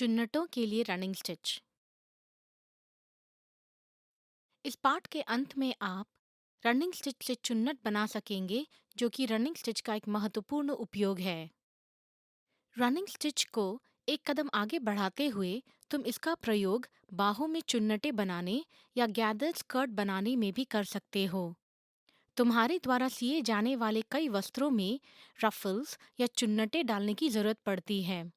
चुन्नटों के लिए running stitch. इस पाठ के अंत में आप रनिंग स्टिच से चुन्नट बना सकेंगे, जो कि रनिंग स्टिच का एक महत्वपूर्ण उपयोग है। रनिंग स्टिच को एक कदम आगे बढ़ाते हुए तुम इसका प्रयोग बाहों में चुन्नटें बनाने या गैदर स्कर्ट बनाने में भी कर सकते हो। तुम्हारे द्वारा सिए जाने वाले कई वस्त्रों में रफल्स या चुन्नटें डालने की जरूरत पड़ती है।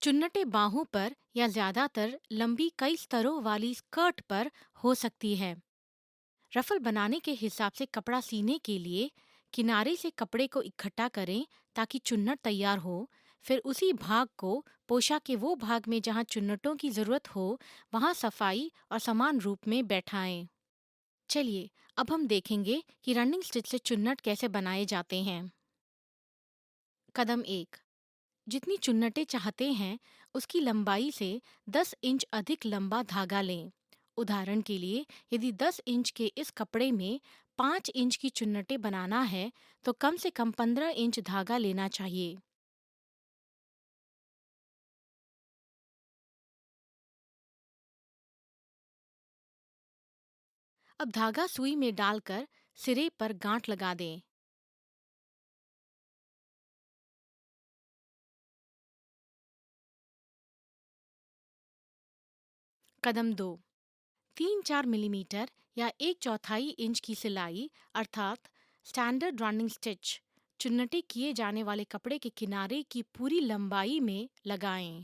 चुन्नटें बाहों पर या ज्यादातर लंबी कई स्तरों वाली स्कर्ट पर हो सकती है। रफल बनाने के हिसाब से कपड़ा सीने के लिए किनारे से कपड़े को इकट्ठा करें ताकि चुन्नट तैयार हो। फिर उसी भाग को पोशाक के वो भाग में जहां चुन्नटों की जरूरत हो, वहां सफाई और समान रूप में बैठाएं। चलिए, अब हम देखेंगे कि रनिंग स्टिच से चुन्नट कैसे बनाए जाते हैं। कदम 1। जितनी चुन्नटें चाहते हैं उसकी लंबाई से 10 इंच अधिक लंबा धागा लें। उदाहरण के लिए, यदि 10 इंच के इस कपड़े में 5 इंच की चुन्नटें बनाना है तो कम से कम 15 इंच धागा लेना चाहिए। अब धागा सुई में डालकर सिरे पर गांठ लगा दें। कदम 2। 3-4 मिलीमीटर या एक चौथाई इंच की सिलाई अर्थात स्टैंडर्ड रनिंग स्टिच चुन्नटें किए जाने वाले कपड़े के किनारे की पूरी लंबाई में लगाएं।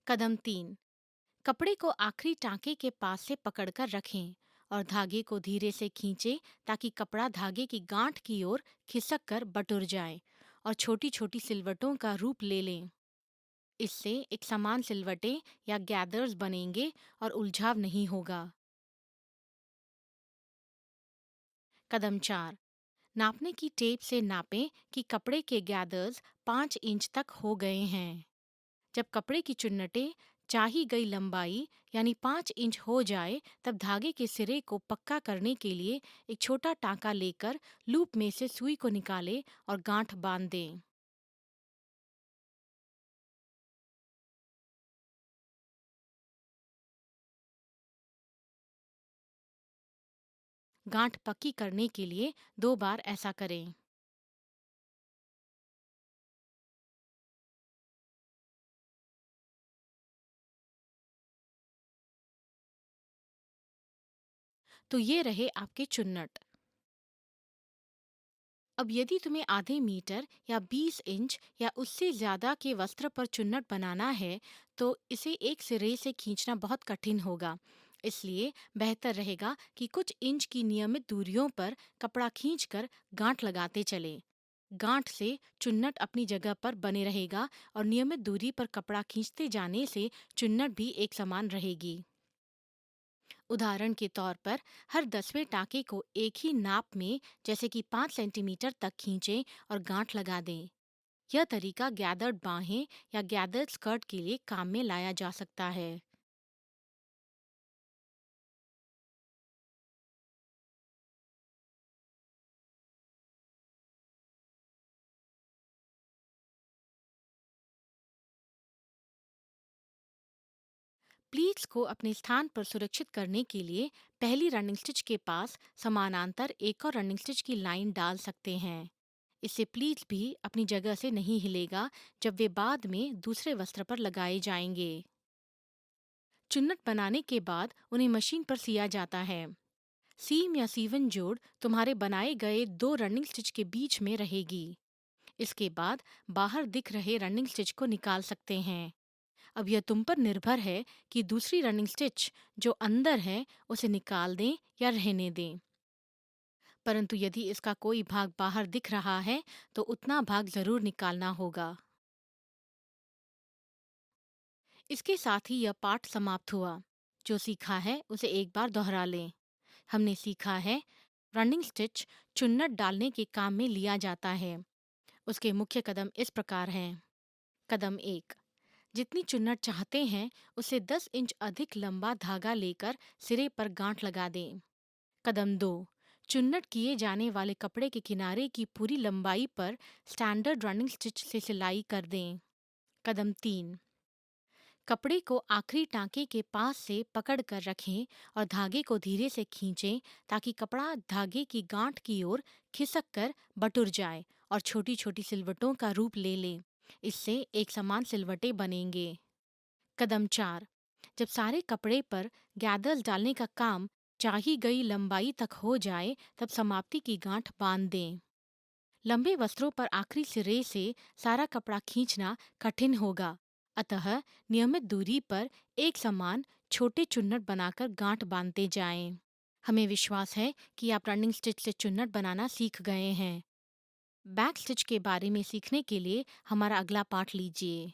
कदम 3। कपड़े को आखिरी टांके के पास से पकड़कर रखें और धागे को धीरे से खींचें ताकि कपड़ा धागे की गांठ की ओर खिसक कर बटुर जाए और छोटी छोटी सिलवटों का रूप ले लें। इससे एक समान सिलवटें या गैदर्स बनेंगे और उलझाव नहीं होगा। कदम 4। नापने की टेप से नापें कि कपड़े के गैदर्स 5 इंच तक हो गए हैं। जब कपड़े की चुन्नटें चाही गई लंबाई यानी 5 इंच हो जाए, तब धागे के सिरे को पक्का करने के लिए एक छोटा टांका लेकर लूप में से सुई को निकालें और गांठ बांध दें। गांठ पक्की करने के लिए 2 बार ऐसा करें। तो ये रहे आपके चुन्नट। अब यदि तुम्हें आधे मीटर या 20 इंच या उससे ज्यादा के वस्त्र पर चुन्नट बनाना है, तो इसे एक सिरे से खींचना बहुत कठिन होगा। इसलिए बेहतर रहेगा कि कुछ इंच की नियमित दूरियों पर कपड़ा खींचकर गांठ लगाते चलें। गांठ से चुन्नट अपनी जगह पर बने रहेगा और नियमित दूरी पर कपड़ा खींचते जाने से चुन्नट भी एक समान रहेगी। उदाहरण के तौर पर हर 10वें टाँके को एक ही नाप में जैसे कि 5 सेंटीमीटर तक खींचें और गांठ लगा दें। यह तरीका गैदर्ड बाहें या गैदर्ड स्कर्ट के लिए काम में लाया जा सकता है। प्लीट्स को अपने स्थान पर सुरक्षित करने के लिए पहली रनिंग स्टिच के पास समानांतर एक और रनिंग स्टिच की लाइन डाल सकते हैं। इससे प्लीट्स भी अपनी जगह से नहीं हिलेगा जब वे बाद में दूसरे वस्त्र पर लगाए जाएंगे। चुन्नट बनाने के बाद उन्हें मशीन पर सिया जाता है। सीम या सीवन जोड़ तुम्हारे बनाए गए 2 रनिंग स्टिच के बीच में रहेगी। इसके बाद बाहर दिख रहे रनिंग स्टिच को निकाल सकते हैं। अब यह तुम पर निर्भर है कि दूसरी रनिंग स्टिच जो अंदर है उसे निकाल दें या रहने दें। परंतु यदि इसका कोई भाग बाहर दिख रहा है तो उतना भाग जरूर निकालना होगा। इसके साथ ही यह पाठ समाप्त हुआ। जो सीखा है उसे एक बार दोहरा लें। हमने सीखा है, रनिंग स्टिच चुन्नट डालने के काम में लिया जाता है। उसके मुख्य कदम इस प्रकार हैं। कदम 1, जितनी चुन्नट चाहते हैं उससे 10 इंच अधिक लंबा धागा लेकर सिरे पर गांठ लगा दें। कदम 2, चुन्नट किए जाने वाले कपड़े के किनारे की पूरी लंबाई पर स्टैंडर्ड रनिंग स्टिच से सिलाई कर दें। कदम 3, कपड़े को आखिरी टांके के पास से पकड़ कर रखें और धागे को धीरे से खींचें ताकि कपड़ा धागे की गांठ की ओर खिसक कर बटुर जाए और छोटी छोटी सिलवटों का रूप ले ले। इससे एक समान सिलवटें बनेंगे। कदम 4, जब सारे कपड़े पर गैदर्स डालने का काम चाही गई लंबाई तक हो जाए तब समाप्ति की गांठ बांध दें। लंबे वस्त्रों पर आखिरी सिरे से सारा कपड़ा खींचना कठिन होगा, अतः नियमित दूरी पर एक समान छोटे चुन्नट बनाकर गांठ बांधते जाएं। हमें विश्वास है कि आप रनिंग स्टिच से चुन्नट बनाना सीख गए हैं। बैक स्टिच के बारे में सीखने के लिए हमारा अगला पाठ लीजिए।